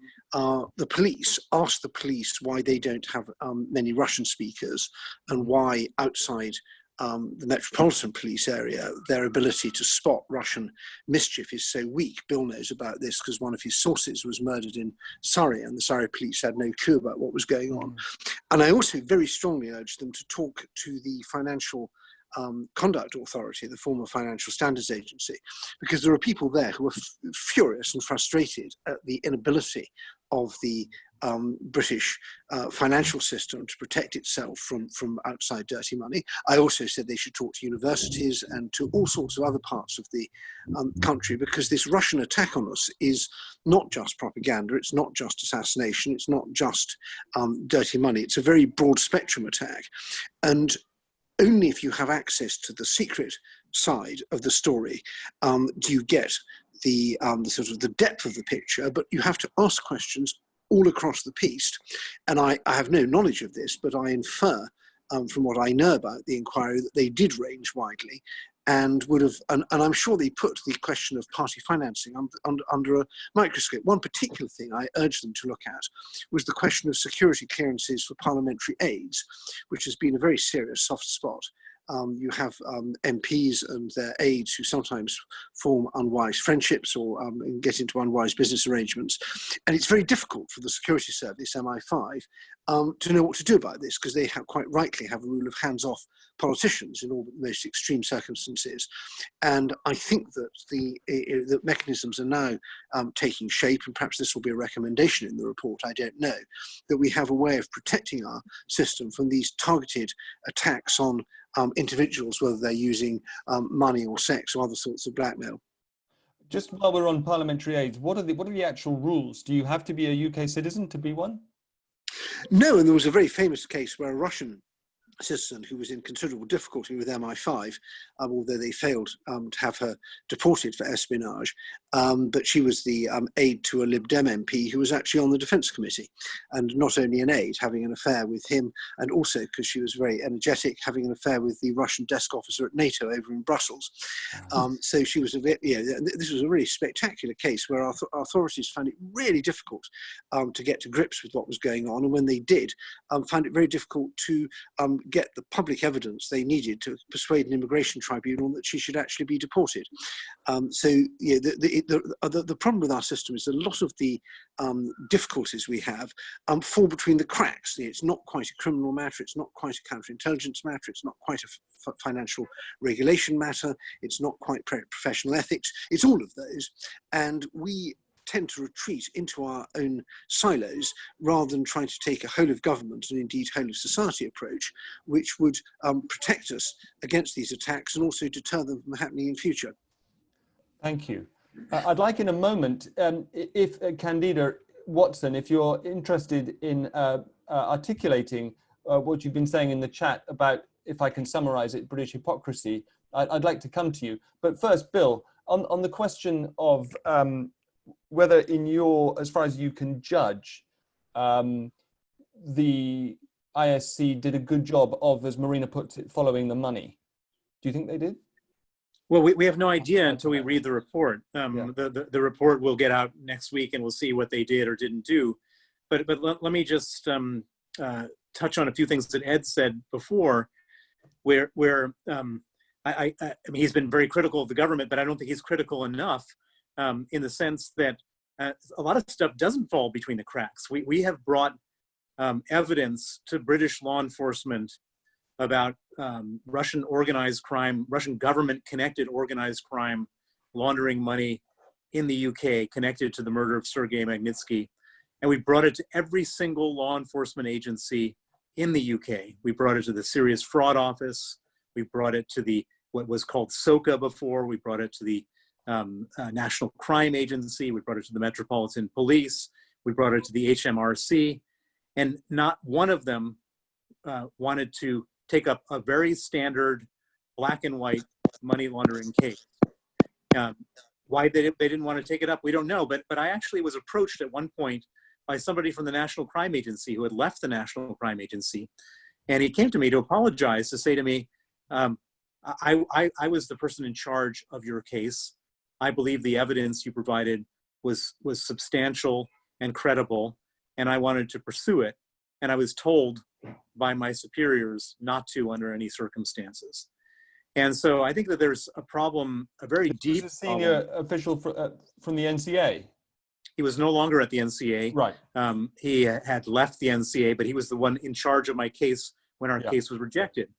police. Ask the police why they don't have many Russian speakers, and why outside the Metropolitan Police area, their ability to spot Russian mischief is so weak. Bill knows about this because one of his sources was murdered in Surrey, and the Surrey police had no clue about what was going on. And I also very strongly urge them to talk to the Financial Conduct Authority, the former Financial Standards Agency, because there are people there who are furious and frustrated at the inability of the British financial system to protect itself from outside dirty money. I also said they should talk to universities and to all sorts of other parts of the country, because this Russian attack on us is not just propaganda, it's not just assassination, it's not just dirty money, it's a very broad spectrum attack. And only if you have access to the secret side of the story do you get the sort of the depth of the picture, but you have to ask questions all across the piece. And I have no knowledge of this, but I infer from what I know about the inquiry that they did range widely, and would have, and I'm sure they put the question of party financing under a microscope. One particular thing I urged them to look at was the question of security clearances for parliamentary aides, which has been a very serious soft spot. You have MPs and their aides who sometimes form unwise friendships or get into unwise business arrangements. And it's very difficult for the security service, MI5, to know what to do about this, because they quite rightly have a rule of hands-off politicians in all the most extreme circumstances. And I think that the mechanisms are now taking shape, and perhaps this will be a recommendation in the report, I don't know, that we have a way of protecting our system from these targeted attacks on individuals, whether they're using money or sex or other sorts of blackmail. Just while we're on parliamentary aids, what are the actual rules? Do you have to be a UK citizen to be one? No, and there was a very famous case where a Russian citizen who was in considerable difficulty with MI5, although they failed to have her deported for espionage, but she was the aide to a Lib Dem MP who was actually on the Defence Committee, and not only an aide, having an affair with him, and also, because she was very energetic, having an affair with the Russian desk officer at NATO over in Brussels. So she was this was a really spectacular case where our authorities found it really difficult to get to grips with what was going on, and when they did, found it very difficult to get the public evidence they needed to persuade an immigration tribunal that she should actually be deported. The problem with our system is a lot of the difficulties we have fall between the cracks. It's not quite a criminal matter, it's not quite a counterintelligence matter, it's not quite a financial regulation matter, it's not quite professional ethics, it's all of those. And we tend to retreat into our own silos rather than trying to take a whole of government and indeed whole of society approach, which would protect us against these attacks and also deter them from happening in future. Thank you. I'd like in a moment, if Candida Watson, if you're interested in articulating what you've been saying in the chat about, if I can summarize it, British hypocrisy, I'd like to come to you. But first, Bill, on the question of whether as far as you can judge, the ISC did a good job of, as Marina puts it, following the money. Do you think they did? Well, we have no idea until we read the report. The report will get out next week, and we'll see what they did or didn't do. But let me just touch on a few things that Ed said before, where I mean, he's been very critical of the government, but I don't think he's critical enough in the sense that a lot of stuff doesn't fall between the cracks. We have brought evidence to British law enforcement about Russian organized crime, Russian government-connected organized crime, laundering money in the UK connected to the murder of Sergei Magnitsky. And we brought it to every single law enforcement agency in the UK. We brought it to the Serious Fraud Office. We brought it to the what was called SOCA before. We brought it to the National Crime Agency. We brought it to the Metropolitan Police. We brought it to the HMRC. And not one of them wanted to take up a very standard black and white money laundering case. Why they didn't want to take it up, we don't know. But I actually was approached at one point by somebody from the National Crime Agency who had left the National Crime Agency. And he came to me to apologize, to say to me, I was the person in charge of your case. I believe the evidence you provided was substantial and credible, and I wanted to pursue it. And I was told by my superiors not to under any circumstances. And so I think that there's a problem, a very deep a senior official from the NCA. He was no longer at the NCA. Right. He had left the NCA, but he was the one in charge of my case when our case was rejected.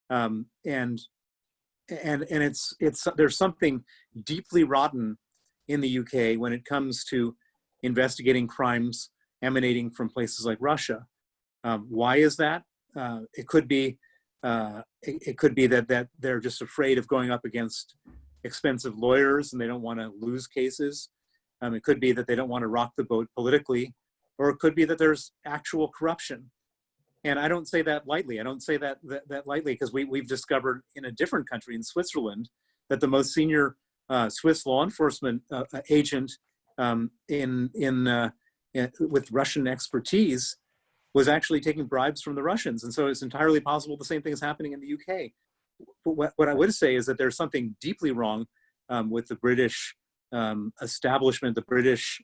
And it's there's something deeply rotten in the UK when it comes to investigating crimes emanating from places like Russia. Why is that? It could be that they're just afraid of going up against expensive lawyers and they don't want to lose cases. It could be that they don't want to rock the boat politically, or it could be that there's actual corruption. And I don't say that lightly. I don't say that lightly because we've discovered in a different country, in Switzerland, that the most senior Swiss law enforcement agent with Russian expertise was actually taking bribes from the Russians. And so it's entirely possible the same thing is happening in the UK. But what I would say is that there's something deeply wrong with the British establishment, the British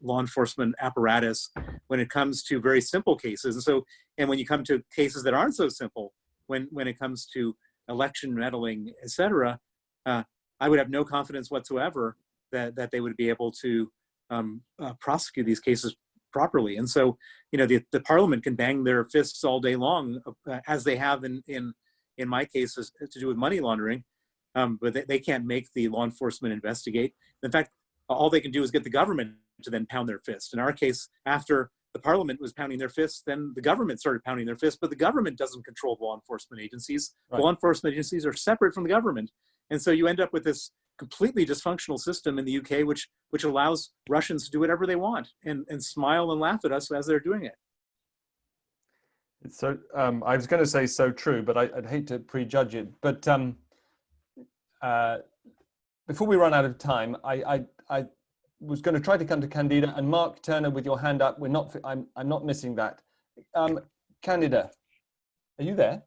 law enforcement apparatus when it comes to very simple cases. And when you come to cases that aren't so simple, when it comes to election meddling, et cetera, I would have no confidence whatsoever that they would be able to prosecute these cases properly. And so, the Parliament can bang their fists all day long, as they have in my cases to do with money laundering, but they can't make the law enforcement investigate. In fact, all they can do is get the government to then pound their fist. In our case, after the Parliament was pounding their fists, then the government started pounding their fists, but the government doesn't control law enforcement agencies. Right. Law enforcement agencies are separate from the government. And so you end up with this completely dysfunctional system in the UK, which allows Russians to do whatever they want and smile and laugh at us as they're doing it. So I was going to say so true, but I'd hate to prejudge it. But before we run out of time, I was going to try to come to Candida, and Mark Turner with your hand up. I'm not missing that. Candida, are you there?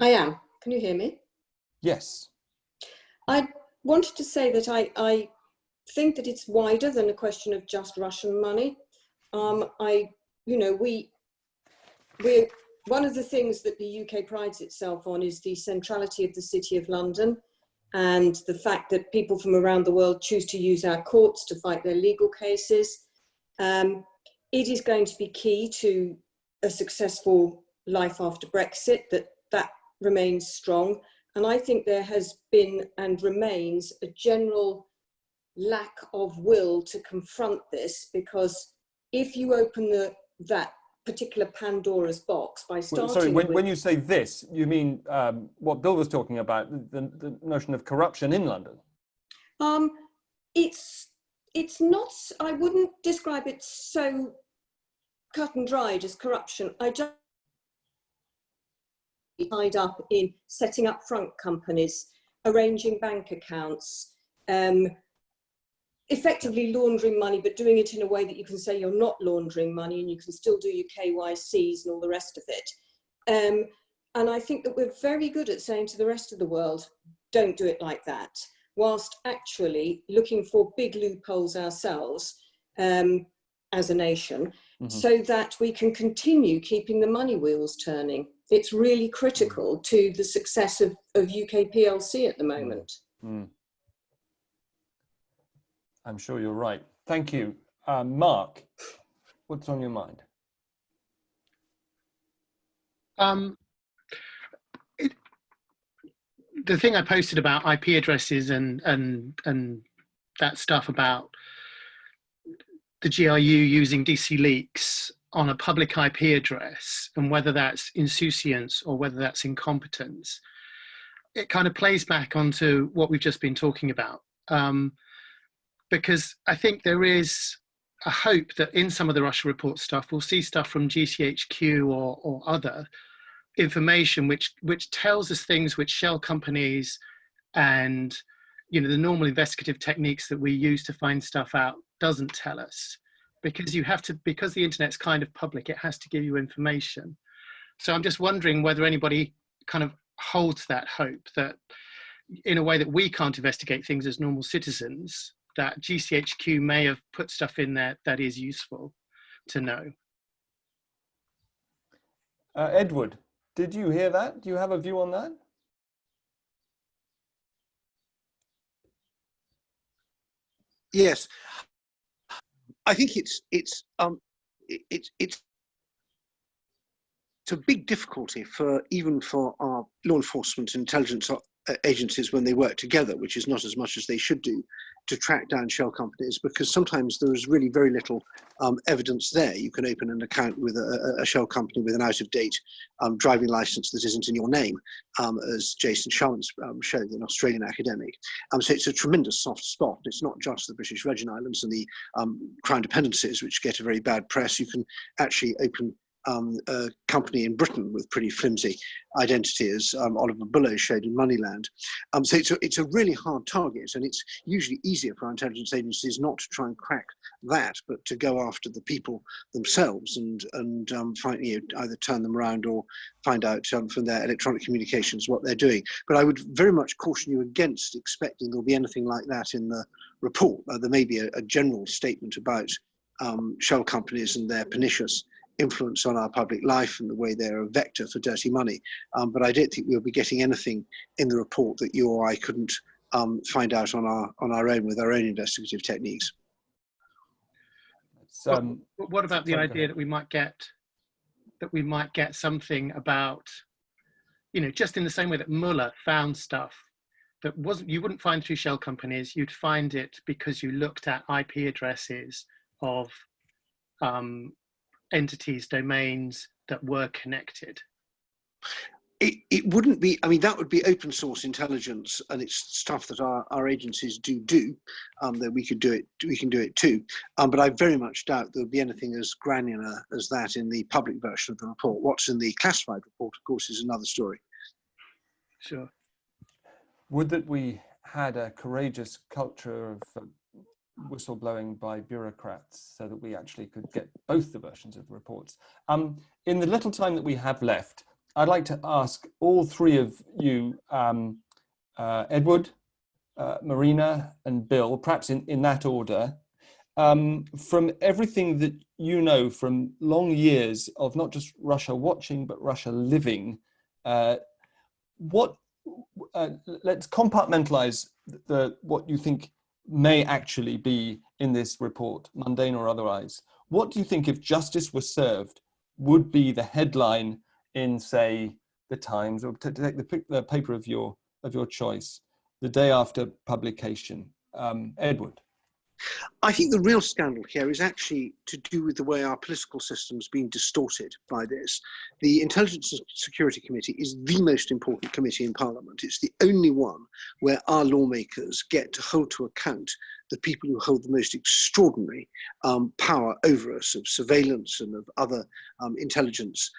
I am. Can you hear me? Yes. I wanted to say that I think that it's wider than a question of just Russian money. We're one of the things that the UK prides itself on is the centrality of the City of London, and the fact that people from around the world choose to use our courts to fight their legal cases. It is going to be key to a successful life after Brexit, that remains strong. And I think there has been and remains a general lack of will to confront this, because if you open that particular Pandora's box by starting... Sorry, when you say this, you mean what Bill was talking about, the notion of corruption in London? It's not, I wouldn't describe it so cut and dried as corruption. I just tied up in setting up front companies, arranging bank accounts, effectively laundering money, but doing it in a way that you can say you're not laundering money and you can still do your KYCs and all the rest of it. And I think that we're very good at saying to the rest of the world, don't do it like that, whilst actually looking for big loopholes ourselves as a nation, so that we can continue keeping the money wheels turning. It's really critical to the success of UK PLC at the moment. I'm sure you're right. Thank you. Mark, what's on your mind? The thing I posted about IP addresses and that stuff about the GRU using DC leaks on a public IP address, and whether that's insouciance or whether that's incompetence, it kind of plays back onto what we've just been talking about. Because I think there is a hope that in some of the Russia report stuff, we'll see stuff from GCHQ or other information which tells us things which shell companies and the normal investigative techniques that we use to find stuff out doesn't tell us. Because because the internet's kind of public, it has to give you information. So I'm just wondering whether anybody kind of holds that hope that in a way that we can't investigate things as normal citizens, that GCHQ may have put stuff in there that is useful to know. Edward, did you hear that? Do you have a view on that? Yes, I think it's a big difficulty even for our law enforcement and intelligence agencies when they work together, which is not as much as they should do, to track down shell companies, because sometimes there is really very little evidence there. You can open an account with a shell company with an out-of-date driving license that isn't in your name, as Jason Sharman's showed, an Australian academic. So it's a tremendous soft spot. It's not just the British Virgin Islands and the Crown dependencies, which get a very bad press. You can actually open a company in Britain with pretty flimsy identity, as Oliver Bullough showed in Moneyland. So it's a really hard target, and it's usually easier for our intelligence agencies not to try and crack that, but to go after the people themselves and find, either turn them around or find out from their electronic communications what they're doing. But I would very much caution you against expecting there'll be anything like that in the report. There may be a general statement about shell companies and their pernicious influence on our public life and the way they're a vector for dirty money. But I don't think we'll be getting anything in the report that you or I couldn't find out on our own with our own investigative techniques. What about the idea that we might get something about, just in the same way that Mueller found stuff that you wouldn't find through shell companies, you'd find it because you looked at IP addresses of entities, domains that were connected? It wouldn't be, that would be open source intelligence, and it's stuff that our agencies do, that we can do it too. But I very much doubt there'll be anything as granular as that in the public version of the report. What's in the classified report, of course, is another story. Sure. Would that we had a courageous culture of whistleblowing by bureaucrats so that we actually could get both the versions of the reports. In the little time that we have left, I'd like to ask all three of you, Edward, Marina and Bill, perhaps in that order, from everything that you know from long years of not just Russia watching, but Russia living, let's compartmentalize what you think may actually be in this report, mundane or otherwise. What do you think, if justice was served, would be the headline in, say, the Times, or to take the paper of your choice, the day after publication? Edward. I think the real scandal here is actually to do with the way our political system's been distorted by this. The Intelligence and Security Committee is the most important committee in Parliament. It's the only one where our lawmakers get to hold to account the people who hold the most extraordinary power over us, of surveillance and of other intelligence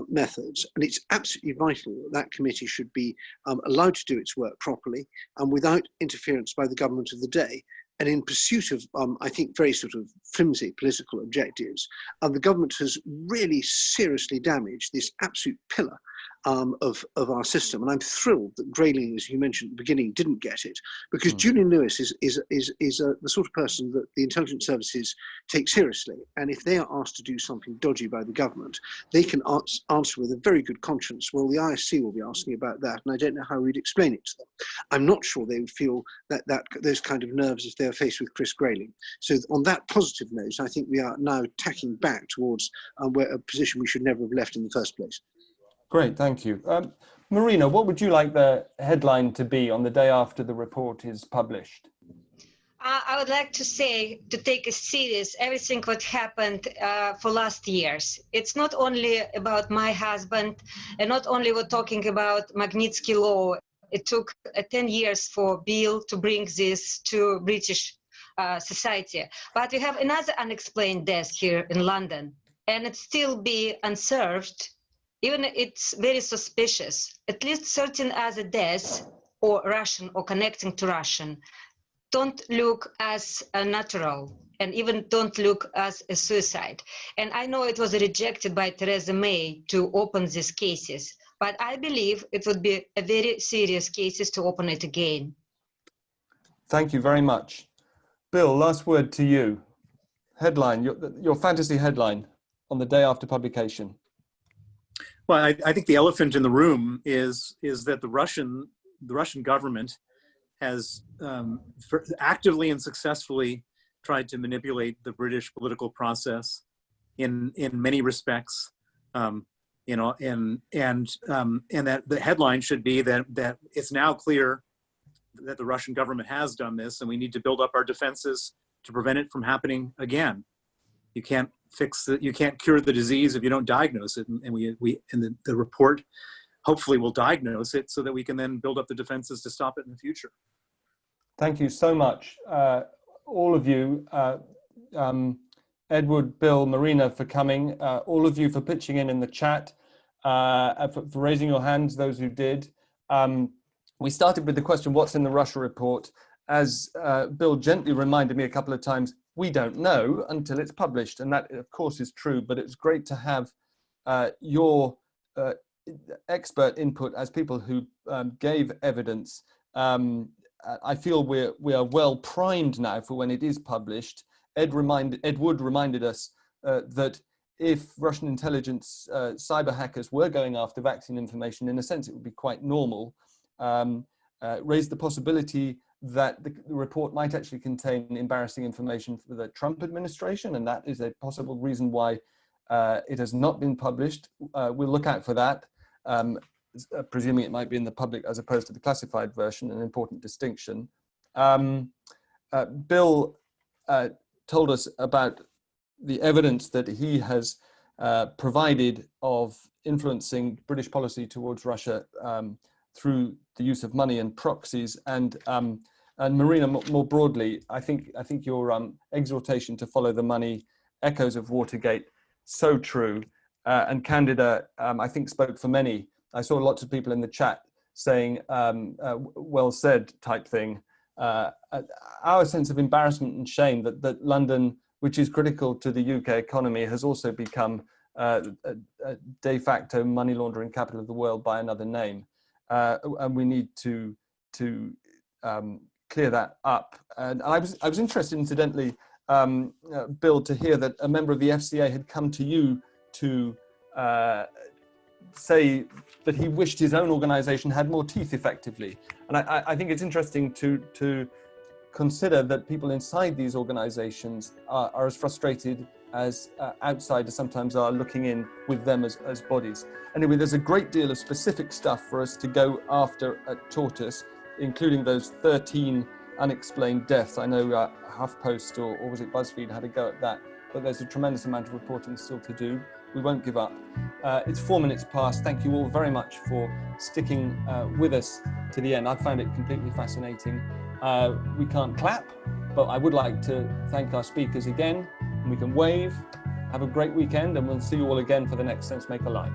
methods. And it's absolutely vital that that committee should be allowed to do its work properly and without interference by the government of the day. And in pursuit of, I think, very sort of flimsy political objectives, the government has really seriously damaged this absolute pillar of our system. And I'm thrilled that Grayling, as you mentioned at the beginning, didn't get it, because Julian Lewis is the sort of person that the intelligence services take seriously. And if they are asked to do something dodgy by the government, they can answer with a very good conscience, well, the ISC will be asking about that, and I don't know how we'd explain it to them. I'm not sure they would feel those kind of nerves if they're faced with Chris Grayling. So on that positive note, I think we are now tacking back towards a position we should never have left in the first place. Great, thank you. Marina, what would you like the headline to be on the day after the report is published? I would like to say to take as serious everything what happened for last years. It's not only about my husband, and not only we're talking about Magnitsky law. It took 10 years for Bill to bring this to British society. But we have another unexplained death here in London, and it still be unserved. Even it's very suspicious. At least certain other deaths, or Russian or connecting to Russian, don't look as natural, and even don't look as a suicide. And I know it was rejected by Theresa May to open these cases, but I believe it would be a very serious cases to open it again. Thank you very much. Bill, last word to you. Headline, your fantasy headline on the day after publication. Well, I think the elephant in the room is that the Russian government has actively and successfully tried to manipulate the British political process in many respects. You know, and that the headline should be that it's now clear that the Russian government has done this, and we need to build up our defenses to prevent it from happening again. You can't you can't cure the disease if you don't diagnose it, and the report hopefully will diagnose it so that we can then build up the defenses to stop it in the future. Thank you so much, all of you, Edward, Bill, Marina, for coming, all of you for pitching in the chat, for raising your hands, those who did. We started with the question, what's in the Russia report? As Bill gently reminded me a couple of times, we don't know until it's published, and that of course is true, but it's great to have your expert input as people who gave evidence. I feel we are well primed now for when it is published. Edward reminded us that if Russian intelligence cyber hackers were going after vaccine information, in a sense it would be quite normal. Raised the possibility that the report might actually contain embarrassing information for the Trump administration, and that is a possible reason why it has not been published. We'll look out for that. Presuming it might be in the public as opposed to the classified version, an important distinction. Bill told us about the evidence that he has provided of influencing British policy towards Russia through the use of money and proxies. And Marina, more broadly, I think your exhortation to follow the money echoes of Watergate, so true. And Candida, I think, spoke for many. I saw lots of people in the chat saying, well said type thing. Our sense of embarrassment and shame that London, which is critical to the UK economy, has also become a de facto money laundering capital of the world by another name. And we need to clear that up. And I was interested, incidentally, Bill, to hear that a member of the FCA had come to you to say that he wished his own organisation had more teeth, effectively. And I think it's interesting to consider that people inside these organisations are as frustrated as outsiders sometimes are looking in with them as bodies. Anyway, there's a great deal of specific stuff for us to go after at Tortoise, including those 13 unexplained deaths. I know HuffPost or was it BuzzFeed had a go at that, but there's a tremendous amount of reporting still to do. We won't give up. It's 4 minutes past. Thank you all very much for sticking with us to the end. I found it completely fascinating. We can't clap, but I would like to thank our speakers again. And we can wave. Have a great weekend, and we'll see you all again for the next Sensemaker Live.